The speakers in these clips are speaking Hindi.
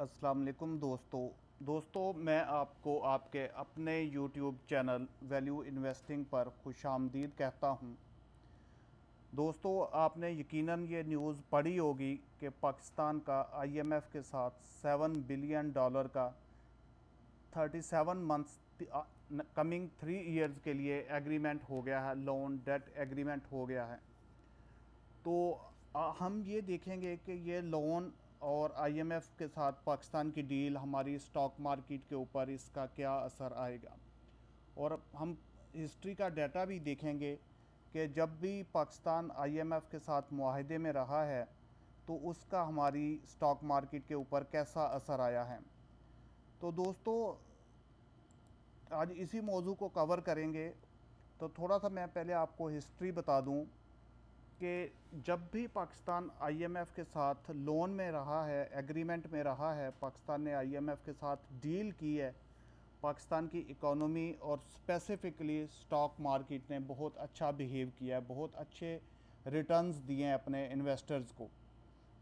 अस्सलाम वालेकुम दोस्तों मैं आपको आपके अपने यूट्यूब चैनल वैल्यू इन्वेस्टिंग पर खुशामदीद कहता हूं। दोस्तों आपने यकीनन ये न्यूज़ पढ़ी होगी कि पाकिस्तान का आईएमएफ के साथ $7 बिलियन का 37 मंथ्स कमिंग 3 इयर्स के लिए एग्रीमेंट हो गया है, लोन डेट एग्रीमेंट हो गया है। तो हम ये देखेंगे कि ये लोन और आईएमएफ के साथ पाकिस्तान की डील हमारी स्टॉक मार्केट के ऊपर इसका क्या असर आएगा, और हम हिस्ट्री का डाटा भी देखेंगे कि जब भी पाकिस्तान आईएमएफ के साथ मुआहदे में रहा है तो उसका हमारी स्टॉक मार्केट के ऊपर कैसा असर आया है। तो दोस्तों आज इसी मौजू को कवर करेंगे। तो थोड़ा सा मैं पहले आपको हिस्ट्री बता दूं कि जब भी पाकिस्तान आईएमएफ के साथ लोन में रहा है, एग्रीमेंट में रहा है, पाकिस्तान ने आईएमएफ के साथ डील की है, पाकिस्तान की इकोनॉमी और स्पेसिफ़िकली स्टॉक मार्केट ने बहुत अच्छा बिहेव किया है, बहुत अच्छे रिटर्न्स दिए हैं अपने इन्वेस्टर्स को,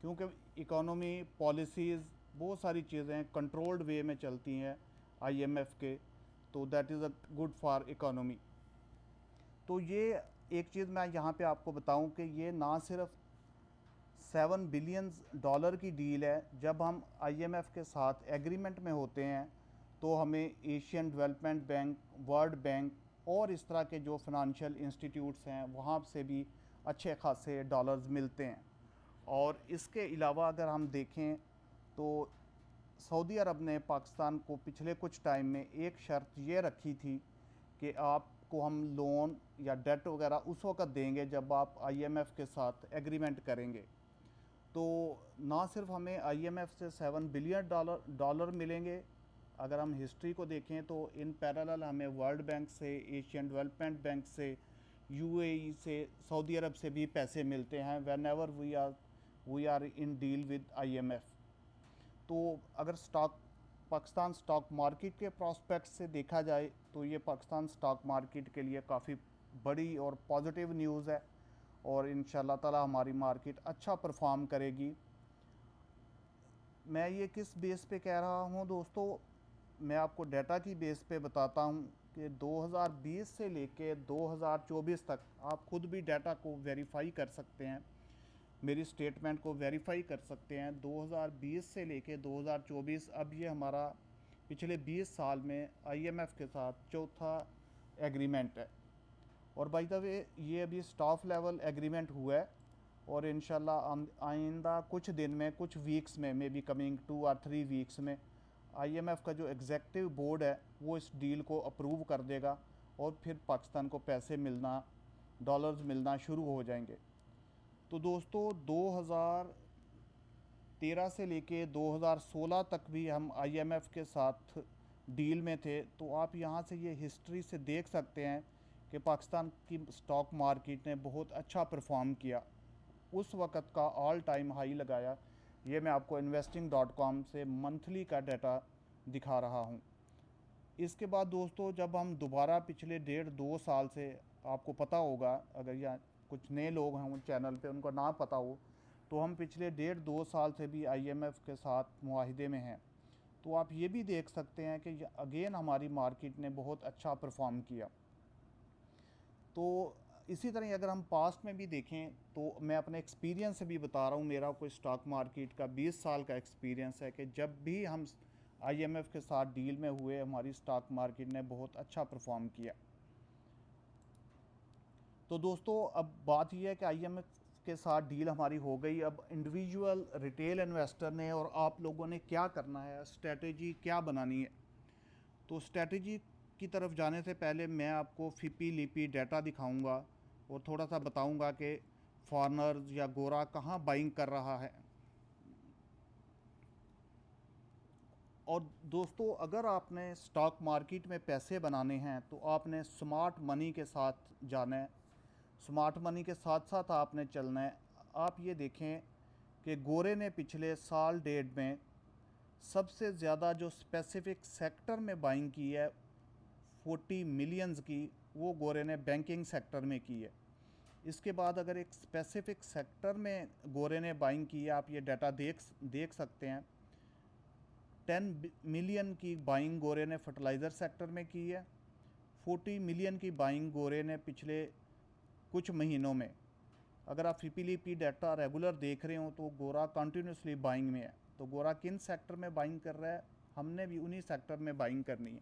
क्योंकि इकोनॉमी पॉलिसीज़ बहुत सारी चीज़ें कंट्रोल्ड वे में चलती हैं आईएमएफ के, तो that is a good for economy. तो ये एक चीज़ मैं यहाँ पे आपको बताऊँ कि ये ना सिर्फ $7 बिलियन की डील है। जब हम आईएमएफ के साथ एग्रीमेंट में होते हैं तो हमें Asian Development bank, world bank और इस तरह के जो फाइनेंशियल इंस्टीट्यूट्स हैं वहाँ से भी अच्छे खासे डॉलर्स मिलते हैं। और इसके अलावा अगर हम देखें तो सऊदी अरब ने पाकिस्तान को पिछले कुछ टाइम में एक शर्त ये रखी थी कि आपको हम लोन या डेट वगैरह उस वक़्त देंगे जब आप आईएमएफ के साथ एग्रीमेंट करेंगे। तो ना सिर्फ हमें आईएमएफ से $7 बिलियन मिलेंगे, अगर हम हिस्ट्री को देखें तो इन पैरेलल हमें वर्ल्ड बैंक से, एशियन डेवलपमेंट बैंक से, यूएई से, सऊदी अरब से भी पैसे मिलते हैं whenever we are in deal with IMF. तो अगर पाकिस्तान स्टॉक मार्केट के प्रॉस्पेक्ट से देखा जाए तो ये पाकिस्तान स्टॉक मार्केट के लिए काफ़ी बड़ी और पॉजिटिव न्यूज़ है, और इंशाल्लाह ताला हमारी मार्केट अच्छा परफॉर्म करेगी। मैं ये किस बेस पे कह रहा हूँ दोस्तों, मैं आपको डाटा की बेस पे बताता हूँ कि 2020 से लेके 2024 तक आप खुद भी डाटा को वेरीफाई कर सकते हैं, मेरी स्टेटमेंट को वेरीफाई कर सकते हैं। 2020 से लेके 2024 अब ये हमारा पिछले 20 साल में आईएमएफ के साथ चौथा एग्रीमेंट है। और बाय द वे ये अभी स्टाफ लेवल एग्रीमेंट हुआ है, और इंशाल्लाह आइंदा कुछ दिन में, कुछ वीक्स में, मे बी कमिंग 2 और 3 वीक्स में आईएमएफ का जो एग्जेक्टिव बोर्ड है वो इस डील को अप्रूव कर देगा, और फिर पाकिस्तान को पैसे मिलना, डॉलर्स मिलना शुरू हो जाएंगे। तो दोस्तों 2013 से लेके 2016 तक भी हम आईएमएफ के साथ डील में थे। तो आप यहाँ से ये हिस्ट्री से देख सकते हैं कि पाकिस्तान की स्टॉक मार्केट ने बहुत अच्छा परफॉर्म किया, उस वक़्त का ऑल टाइम हाई लगाया। ये मैं आपको investing.com से मंथली का डाटा दिखा रहा हूँ। इसके बाद दोस्तों जब हम दोबारा पिछले 1.5-2 साल से, आपको पता होगा अगर या कुछ नए लोग हैं चैनल पे उनको ना पता हो, तो हम पिछले 1.5-2 साल से भी आईएमएफ के साथ मुआहिदे में हैं। तो आप ये भी देख सकते हैं कि अगेन हमारी मार्केट ने बहुत अच्छा परफॉर्म किया। तो इसी तरह अगर हम पास्ट में भी देखें तो मैं अपने एक्सपीरियंस से भी बता रहा हूँ, मेरा कोई स्टॉक मार्केट का 20 साल का एक्सपीरियंस है कि जब भी हम आईएमएफ के साथ डील में हुए हमारी स्टॉक मार्केट ने बहुत अच्छा परफॉर्म किया। तो दोस्तों अब बात यह है कि आईएमएफ के साथ डील हमारी हो गई, अब इंडिविजुअल रिटेल इन्वेस्टर ने और आप लोगों ने क्या करना है, स्ट्रेटेजी क्या बनानी है। तो स्ट्रेटेजी की तरफ जाने से पहले मैं आपको फिपी लिपी डाटा दिखाऊंगा और थोड़ा सा बताऊंगा कि फॉरनर्स या गोरा कहाँ बाइंग कर रहा है। और दोस्तों अगर आपने स्टॉक मार्केट में पैसे बनाने हैं तो आपने स्मार्ट मनी के साथ जाना है, स्मार्ट मनी के साथ साथ आपने चलना है। आप ये देखें कि गोरे ने पिछले साल 1.5 में सबसे ज़्यादा जो स्पेसिफिक सेक्टर में बाइंग की है 40 मिलियंस की, वो गोरे ने बैंकिंग सेक्टर में की है। इसके बाद अगर एक स्पेसिफिक सेक्टर में गोरे ने बाइंग की है, आप ये डाटा देख सकते हैं 10 मिलियन की बाइंग गोरे ने फर्टिलाइज़र सेक्टर में की है। 40 मिलियन की बाइंग गोरे ने पिछले कुछ महीनों में, अगर आप FIPLIP डाटा रेगुलर देख रहे हो तो गोरा कंटिन्यूसली बाइंग में है। तो गोरा किन सेक्टर में बाइंग कर रहा है, हमने भी उन्हीं सेक्टर में बाइंग करनी है।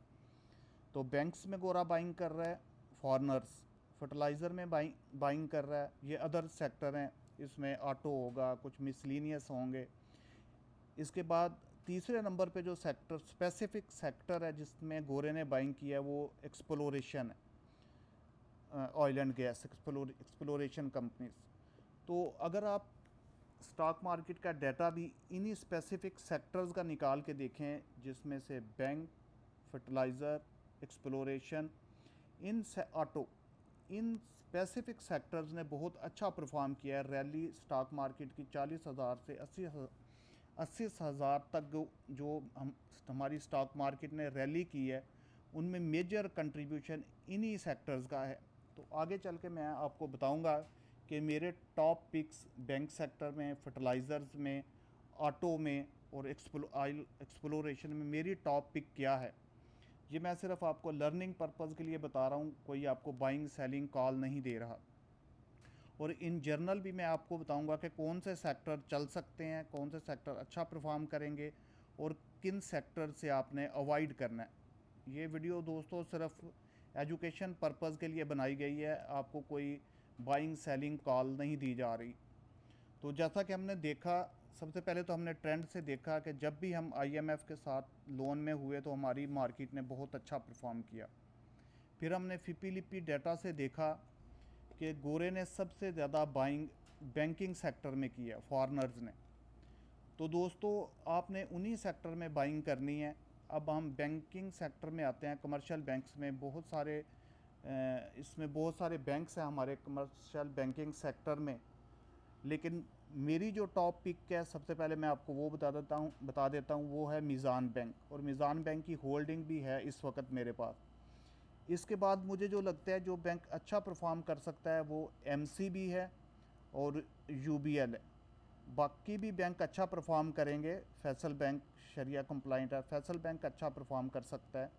तो बैंक्स में गोरा बाइंग कर रहा है, फॉरनर्स फर्टिलाइज़र में बाइंग कर रहा है, ये अदर सेक्टर हैं, इसमें ऑटो होगा, कुछ मिसलिनियस होंगे। इसके बाद तीसरे नंबर पे जो सेक्टर स्पेसिफिक सेक्टर है जिसमें गोरे ने बाइंग किया है वो एक्सप्लोरेशन है, oil and gas exploration companies. तो अगर आप स्टॉक मार्केट का डाटा भी इन्हीं स्पेसिफिक सेक्टर्स का निकाल के देखें, जिसमें से bank, fertiliser, exploration, auto, in specific sectors ने बहुत अच्छा परफॉर्म किया है। रैली स्टॉक मार्केट की 40,000 से 80,000 तक जो हमारी स्टॉक मार्केट ने रैली की है, उनमें मेजर कंट्रीब्यूशन इन्हीं सेक्टर्स का है। तो आगे चल के मैं आपको बताऊंगा कि मेरे टॉप पिक्स बैंक सेक्टर में, फर्टिलाइज़र्स में, ऑटो में और ऑयल एक्सप्लोरेशन में मेरी टॉप पिक क्या है। ये मैं सिर्फ आपको लर्निंग पर्पज़ के लिए बता रहा हूँ, कोई आपको बाइंग सेलिंग कॉल नहीं दे रहा। और इन जर्नल भी मैं आपको बताऊंगा कि कौन से सेक्टर चल सकते हैं, कौन से सेक्टर अच्छा परफॉर्म करेंगे और किन सेक्टर से आपने अवॉइड करना है। ये वीडियो दोस्तों सिर्फ एजुकेशन पर्पज़ के लिए बनाई गई है, आपको कोई बाइंग सेलिंग कॉल नहीं दी जा रही। तो जैसा कि हमने देखा, सबसे पहले तो हमने ट्रेंड से देखा कि जब भी हम IMF के साथ लोन में हुए तो हमारी मार्केट ने बहुत अच्छा परफॉर्म किया। फिर हमने FIPLIP डाटा से देखा कि गोरे ने सबसे ज़्यादा बाइंग बैंकिंग सेक्टर में की है, फॉरनर्स ने। तो दोस्तों आपने उन्हीं सेक्टर में बाइंग करनी है। अब हम बैंकिंग सेक्टर में आते हैं, कमर्शियल बैंक्स में बहुत सारे इसमें बहुत सारे बैंक्स हैं हमारे कमर्शियल बैंकिंग सेक्टर में। लेकिन मेरी जो टॉप पिक है, सबसे पहले मैं आपको वो बता देता हूँ, वो है मीज़ान बैंक। और मीज़ान बैंक की होल्डिंग भी है इस वक्त मेरे पास। इसके बाद मुझे जो लगता है जो बैंक अच्छा परफॉर्म कर सकता है वो MCB है और UBL है। बाकी भी बैंक अच्छा परफॉर्म करेंगे। फैसल बैंक शरिया कंप्लाइंट है, फैसल बैंक अच्छा परफॉर्म कर सकता है,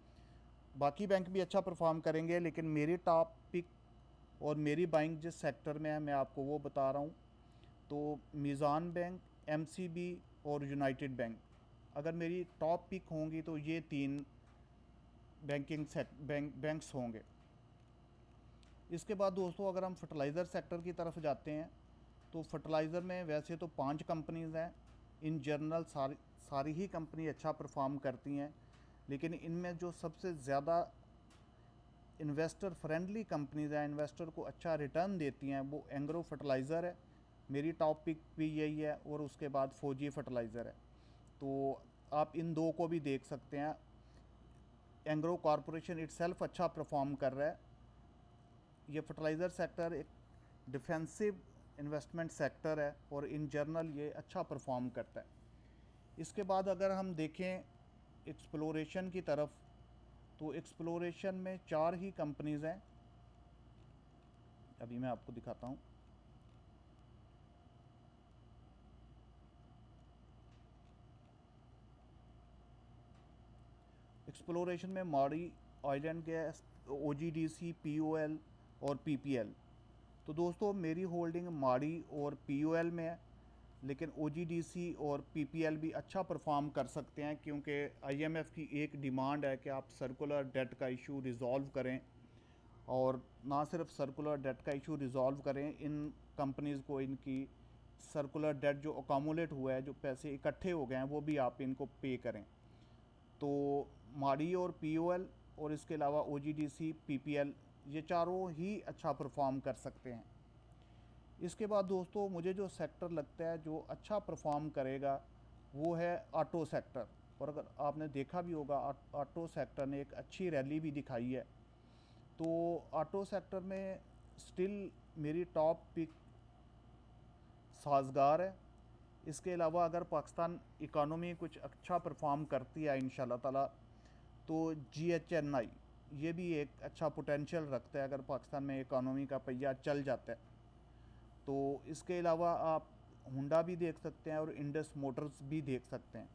बाकी बैंक भी अच्छा परफॉर्म करेंगे। लेकिन मेरी टॉप पिक और मेरी बाइंग जिस सेक्टर में है मैं आपको वो बता रहा हूँ। तो मीज़ान बैंक, MCB और यूनाइटेड बैंक अगर मेरी टॉप पिक होंगी तो ये 3 बैंक्स होंगे। इसके बाद दोस्तों अगर हम फर्टिलाइज़र सेक्टर की तरफ जाते हैं तो फर्टिलाइज़र में वैसे तो 5 कंपनीज़ हैं। इन जनरल सारी ही कंपनी अच्छा परफॉर्म करती हैं, लेकिन इनमें जो सबसे ज़्यादा इन्वेस्टर फ्रेंडली कंपनीज़ हैं, इन्वेस्टर को अच्छा रिटर्न देती हैं, वो एंग्रो फर्टिलाइज़र है, मेरी टॉप पिक भी यही है। और उसके बाद फौजी फर्टिलाइज़र है। तो आप इन दो को भी देख सकते हैं। एंग्रो कॉरपोरेशन इटसेल्फ अच्छा परफॉर्म कर रहा है। ये फर्टिलाइज़र सेक्टर एक डिफेंसिव इन्वेस्टमेंट सेक्टर है और इन जनरल ये अच्छा परफॉर्म करता है। इसके बाद अगर हम देखें एक्सप्लोरेशन की तरफ, तो एक्सप्लोरेशन में 4 ही कंपनीज़ हैं। अभी मैं आपको दिखाता हूँ। एक्सप्लोरेशन में माड़ी, oil and gas, OGDC, POL और PPL। तो दोस्तों मेरी होल्डिंग माड़ी और POL में है, लेकिन OGDC और PPL भी अच्छा परफॉर्म कर सकते हैं, क्योंकि IMF की एक डिमांड है कि आप सर्कुलर डेट का इशू रिज़ॉल्व करें। और ना सिर्फ सर्कुलर डेट का इशू रिज़ॉल्व करें, इन कंपनीज़ को इनकी सर्कुलर डेट जो अकामुलेट हुआ है, जो पैसे इकट्ठे हो गए हैं, वो भी आप इनको पे करें। तो माड़ी और POL और इसके अलावा OGDC, PPL, ये चारों ही अच्छा परफॉर्म कर सकते हैं। इसके बाद दोस्तों मुझे जो सेक्टर लगता है जो अच्छा परफॉर्म करेगा वो है ऑटो सेक्टर। और अगर आपने देखा भी होगा ऑटो सेक्टर ने एक अच्छी रैली भी दिखाई है। तो ऑटो सेक्टर में स्टिल मेरी टॉप पिक साज़गार है। इसके अलावा अगर पाकिस्तान इकानमी कुछ अच्छा परफॉर्म करती है इंशाल्लाह ताला, तो GHNI ये भी एक अच्छा पोटेंशियल रखता है अगर पाकिस्तान में इकानमी का पहिया चल जाता है। तो इसके अलावा आप हुंडा भी देख सकते हैं और इंडस मोटर्स भी देख सकते हैं।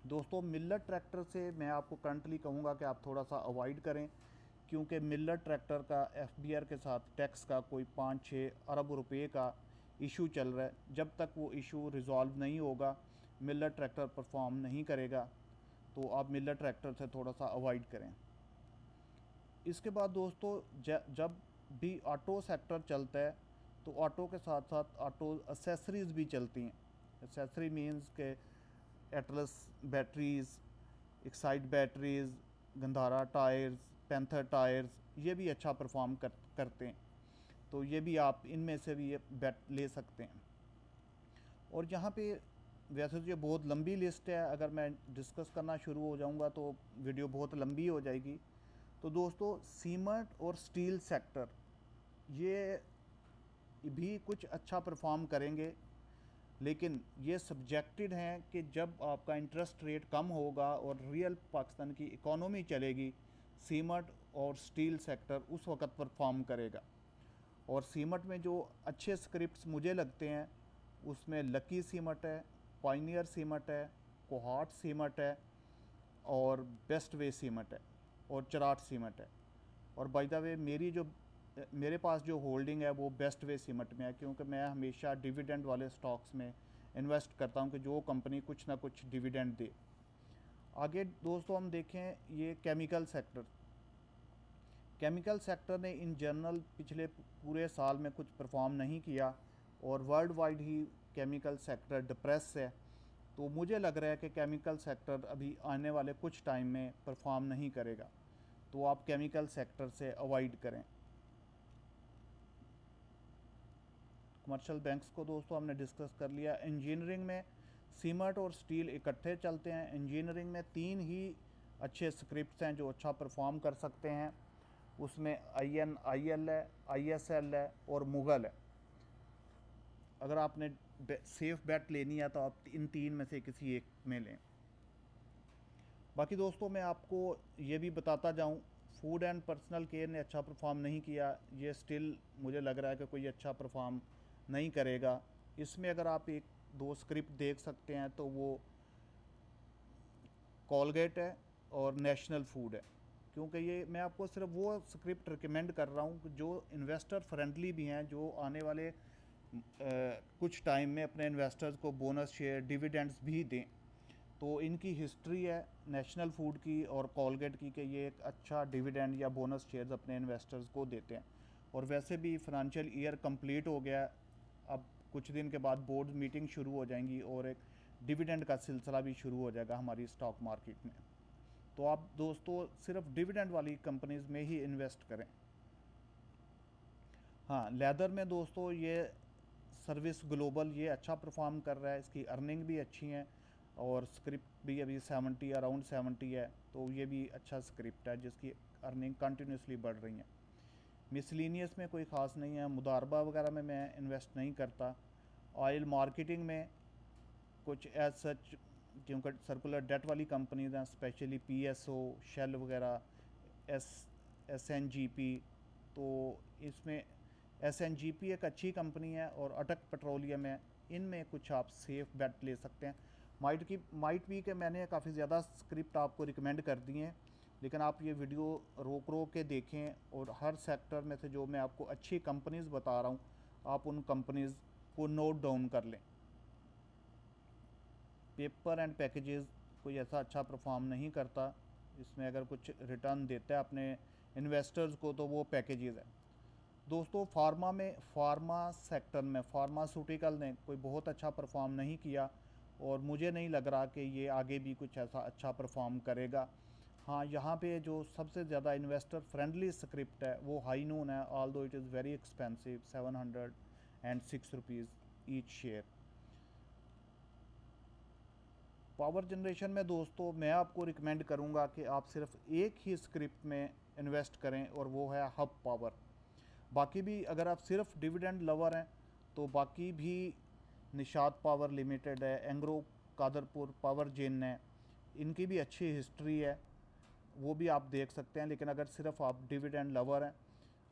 दोस्तों मिलर ट्रैक्टर से मैं आपको करंटली कहूँगा कि आप थोड़ा सा अवॉइड करें, क्योंकि मिलर ट्रैक्टर का एफबीआर के साथ टैक्स का कोई 5-6 अरब रुपए का इशू चल रहा है। जब तक वो इशू रिजॉल्व नहीं होगा मिलर ट्रैक्टर परफॉर्म नहीं करेगा, तो आप मिलर ट्रैक्टर से थोड़ा सा अवॉइड करें। इसके बाद दोस्तों जब भी ऑटो सेक्टर चलता है तो ऑटो के साथ साथ ऑटो एसेसरीज़ भी चलती हैं। एसेसरी मीन्स के Atlas batteries, Exide batteries, Gandhara tyres, panther tyres, ये भी अच्छा परफॉर्म करते हैं। तो ये भी आप इनमें से भी ये बैट ले सकते हैं। और यहाँ पे वैसे तो ये बहुत लंबी लिस्ट है, अगर मैं डिस्कस करना शुरू हो जाऊँगा तो वीडियो बहुत लंबी हो जाएगी। तो दोस्तों सीमेंट और स्टील सेक्टर ये भी कुछ अच्छा परफॉर्म करेंगे, लेकिन ये सब्जेक्टेड हैं कि जब आपका इंटरेस्ट रेट कम होगा और रियल पाकिस्तान की इकोनॉमी चलेगी, सीमेंट और स्टील सेक्टर उस वक़्त परफॉर्म करेगा। और सीमेंट में जो अच्छे स्क्रिप्ट्स मुझे लगते हैं उसमें लकी सीमेंट है, पायनियर सीमेंट है, कोहाट सीमेंट है और बेस्ट वे सीमेंट है और चराट सीमेंट है। और बाय द वे मेरे पास जो होल्डिंग है वो बेस्ट वे सीमेंट में है, क्योंकि मैं हमेशा डिविडेंड वाले स्टॉक्स में इन्वेस्ट करता हूं कि जो कंपनी कुछ ना कुछ डिविडेंड दे। आगे दोस्तों हम देखें ये केमिकल सेक्टर। केमिकल सेक्टर ने इन जनरल पिछले पूरे साल में कुछ परफॉर्म नहीं किया और वर्ल्ड वाइड ही केमिकल सेक्टर डिप्रेस है। तो मुझे लग रहा है कि केमिकल सेक्टर अभी आने वाले कुछ टाइम में परफॉर्म नहीं करेगा, तो आप केमिकल सेक्टर से अवॉइड करें। कमर्शियल बैंक्स को दोस्तों हमने डिस्कस कर लिया। इंजीनियरिंग में सीमेंट और स्टील इकट्ठे चलते हैं। इंजीनियरिंग में 3 ही अच्छे स्क्रिप्ट्स हैं जो अच्छा परफॉर्म कर सकते हैं। उसमें INIL है, ISL है और मुगल है। अगर आपने सेफ बेट लेनी है तो आप इन 3 में से किसी एक में लें। बाकी दोस्तों मैं आपको ये भी बताता जाऊं, फूड एंड पर्सनल केयर ने अच्छा परफॉर्म नहीं किया। ये स्टिल मुझे लग रहा है कि कोई अच्छा परफॉर्म नहीं करेगा। इसमें अगर आप 1-2 स्क्रिप्ट देख सकते हैं तो वो कॉलगेट है और नेशनल फूड है, क्योंकि ये मैं आपको सिर्फ वो स्क्रिप्ट रिकमेंड कर रहा हूँ जो इन्वेस्टर फ्रेंडली भी हैं, जो आने वाले कुछ टाइम में अपने इन्वेस्टर्स को बोनस शेयर डिविडेंड्स भी दें। तो इनकी हिस्ट्री है नेशनल फूड की और कॉलगेट की कि ये एक अच्छा डिविडेंड या बोनस शेयर्स अपने इन्वेस्टर्स को देते हैं। और वैसे भी फाइनेंशियल ईयर कंप्लीट हो गया, अब कुछ दिन के बाद बोर्ड मीटिंग शुरू हो जाएंगी और एक डिविडेंड का सिलसिला भी शुरू हो जाएगा हमारी स्टॉक मार्केट में। तो आप दोस्तों सिर्फ डिविडेंड वाली कंपनीज़ में ही इन्वेस्ट करें। हाँ, लेदर में दोस्तों ये सर्विस ग्लोबल ये अच्छा परफॉर्म कर रहा है, इसकी अर्निंग भी अच्छी हैं और स्क्रिप्ट भी अभी 70 अराउंड 70 है, तो ये भी अच्छा स्क्रिप्ट है जिसकी अर्निंग कंटिन्यूसली बढ़ रही है। मिसलिनियस में कोई ख़ास नहीं है। मुदारबा वगैरह में मैं इन्वेस्ट नहीं करता। ऑयल मार्केटिंग में कुछ एज सच, क्योंकि सर्कुलर डेट वाली कंपनीज हैं, स्पेशली PSO, शेल वगैरह, SNGP, तो इसमें SNGP एक अच्छी कंपनी है और अटक पेट्रोलियम है। इनमें कुछ आप सेफ बेट ले सकते हैं। माइट भी कि मैंने काफ़ी ज़्यादा स्क्रिप्ट आपको रिकमेंड कर दिए हैं, लेकिन आप ये वीडियो रोक के देखें और हर सेक्टर में से जो मैं आपको अच्छी कंपनीज़ बता रहा हूँ आप उन कंपनीज़ को नोट डाउन कर लें। पेपर एंड पैकेजेस कोई ऐसा अच्छा परफॉर्म नहीं करता। इसमें अगर कुछ रिटर्न देता है अपने इन्वेस्टर्स को तो वो पैकेजेस है। दोस्तों फार्मा सेक्टर में फार्मास्यूटिकल ने कोई बहुत अच्छा परफॉर्म नहीं किया और मुझे नहीं लग रहा कि ये आगे भी कुछ ऐसा अच्छा परफॉर्म करेगा। हाँ, यहाँ पे जो सबसे ज़्यादा इन्वेस्टर फ्रेंडली स्क्रिप्ट है वो हाईनून है, although it is very expensive, 706 rupees each share. Power generation में दोस्तों मैं आपको रिकमेंड करूंगा कि आप सिर्फ एक ही स्क्रिप्ट में इन्वेस्ट करें और वो है हब पावर। बाकी भी अगर आप सिर्फ डिविडेंड लवर हैं तो बाकी भी निशात पावर लिमिटेड है, एंग्रो कादरपुर पावर जेन है, इनकी भी अच्छी हिस्ट्री है, वो भी आप देख सकते हैं। लेकिन अगर सिर्फ आप डिविडेंड लवर हैं,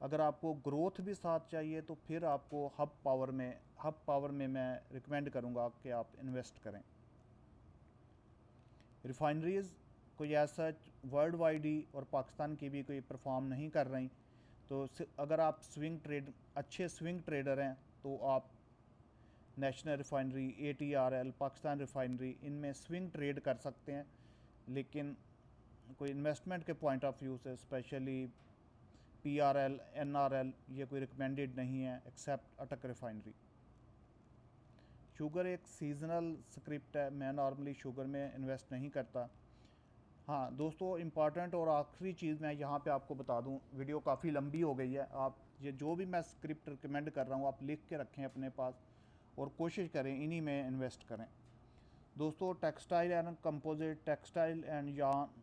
अगर आपको ग्रोथ भी साथ चाहिए तो फिर आपको हब पावर में मैं रिकमेंड करूंगा कि आप इन्वेस्ट करें। रिफाइनरीज़ कोई ऐसा वर्ल्ड वाइड ही और पाकिस्तान की भी कोई परफॉर्म नहीं कर रही। तो अगर आप अच्छे स्विंग ट्रेडर हैं तो आप national refinery, ATRL, Pakistan refinery, इनमें स्विंग ट्रेड कर सकते हैं। लेकिन कोई इन्वेस्टमेंट के पॉइंट ऑफ व्यू से स्पेशली PRL, NRL ये कोई रिकमेंडेड नहीं है एक्सेप्ट अटक रिफाइनरी। शुगर एक सीजनल स्क्रिप्ट है, मैं नॉर्मली शुगर में इन्वेस्ट नहीं करता। हाँ दोस्तों, इम्पॉर्टेंट और आखिरी चीज़ मैं यहाँ पे आपको बता दूँ, वीडियो काफ़ी लंबी हो गई है। आप ये जो भी मैं स्क्रिप्ट रिकमेंड कर रहा हूँ आप लिख के रखें अपने पास और कोशिश करें इन्हीं में इन्वेस्ट करें। दोस्तों, textile and composite, textile and yarn,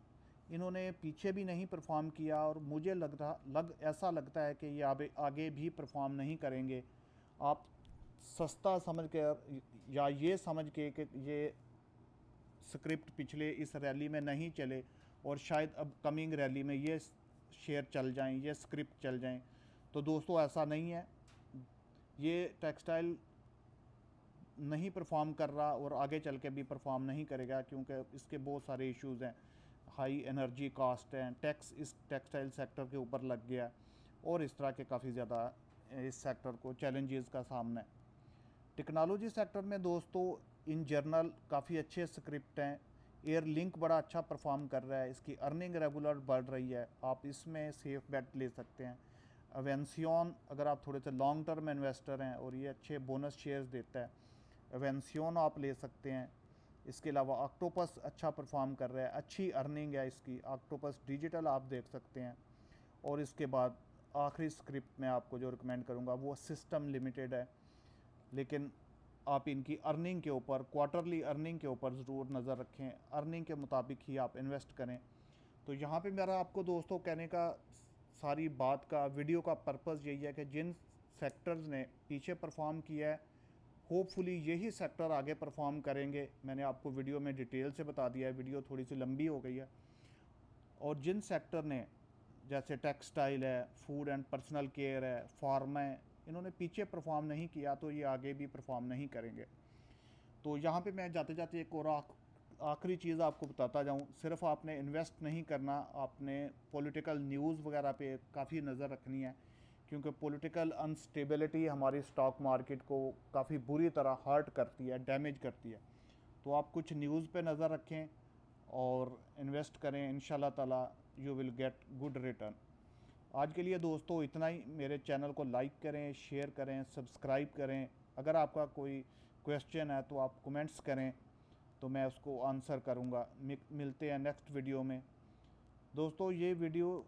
इन्होंने पीछे भी नहीं परफॉर्म किया और मुझे ऐसा लगता है कि ये आगे भी परफॉर्म नहीं करेंगे। आप सस्ता समझ के या ये समझ के कि ये स्क्रिप्ट पिछले इस रैली में नहीं चले और शायद अब कमिंग रैली में ये शेयर चल जाएं, ये स्क्रिप्ट चल जाएं, तो दोस्तों ऐसा नहीं है। ये टेक्सटाइल नहीं परफॉर्म कर रहा और आगे चल के भी परफॉर्म नहीं करेगा क्योंकि इसके बहुत सारे इश्यूज़ हैं। हाई एनर्जी कास्ट हैं, टैक्स इस टेक्सटाइल सेक्टर के ऊपर लग गया और इस तरह के काफ़ी ज़्यादा इस सेक्टर को चैलेंजेस का सामना है। टेक्नोलॉजी सेक्टर में दोस्तों इन जर्नल काफ़ी अच्छे स्क्रिप्ट हैं। एयर लिंक बड़ा अच्छा परफॉर्म कर रहा है, इसकी अर्निंग रेगुलर बढ़ रही है, आप इसमें सेफ बेट ले सकते हैं। एवेंसियन, अगर आप थोड़े से लॉन्ग टर्म इन्वेस्टर हैं और ये अच्छे बोनस शेयर्स देता है, एवेंसियन आप ले सकते हैं। इसके अलावा ऑक्टोपस अच्छा परफॉर्म कर रहा है, अच्छी अर्निंग है इसकी, ऑक्टोपस डिजिटल आप देख सकते हैं। और इसके बाद आखिरी स्क्रिप्ट में आपको जो रिकमेंड करूँगा वो सिस्टम लिमिटेड है, लेकिन आप इनकी अर्निंग के ऊपर, क्वार्टरली अर्निंग के ऊपर ज़रूर नज़र रखें, अर्निंग के मुताबिक ही आप इन्वेस्ट करें। तो यहाँ पे मेरा आपको दोस्तों कहने का, सारी बात का, वीडियो का पर्पज़ यही है कि जिन सेक्टर्स ने पीछे परफॉर्म किया है होपफुली यही सेक्टर आगे परफॉर्म करेंगे। मैंने आपको वीडियो में डिटेल से बता दिया है, वीडियो थोड़ी सी लंबी हो गई है। और जिन सेक्टर ने जैसे टेक्सटाइल है, फूड एंड पर्सनल केयर है, फार्मा है, इन्होंने पीछे परफॉर्म नहीं किया तो ये आगे भी परफॉर्म नहीं करेंगे। तो यहाँ पे मैं जाते जाते एक और आखिरी चीज़ आपको बताता जाऊँ, सिर्फ आपने इन्वेस्ट नहीं करना, आपने पॉलिटिकल न्यूज़ वगैरह पे काफ़ी नज़र रखनी है क्योंकि पॉलिटिकल अनस्टेबिलिटी हमारी स्टॉक मार्केट को काफ़ी बुरी तरह हर्ट करती है, डैमेज करती है। तो आप कुछ न्यूज़ पे नज़र रखें और इन्वेस्ट करें, इंशाल्लाह ताला you will get good return. आज के लिए दोस्तों इतना ही। मेरे चैनल को लाइक करें, शेयर करें, सब्सक्राइब करें। अगर आपका कोई क्वेश्चन है तो आप कमेंट्स करें तो मैं उसको आंसर करूँगा। मिलते हैं नेक्स्ट वीडियो में। दोस्तों ये वीडियो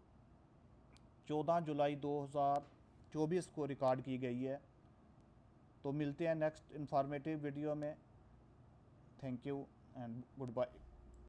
14 जुलाई 2024 को रिकॉर्ड की गई है। तो मिलते हैं नेक्स्ट इंफॉर्मेटिव वीडियो में। Thank you and good bye.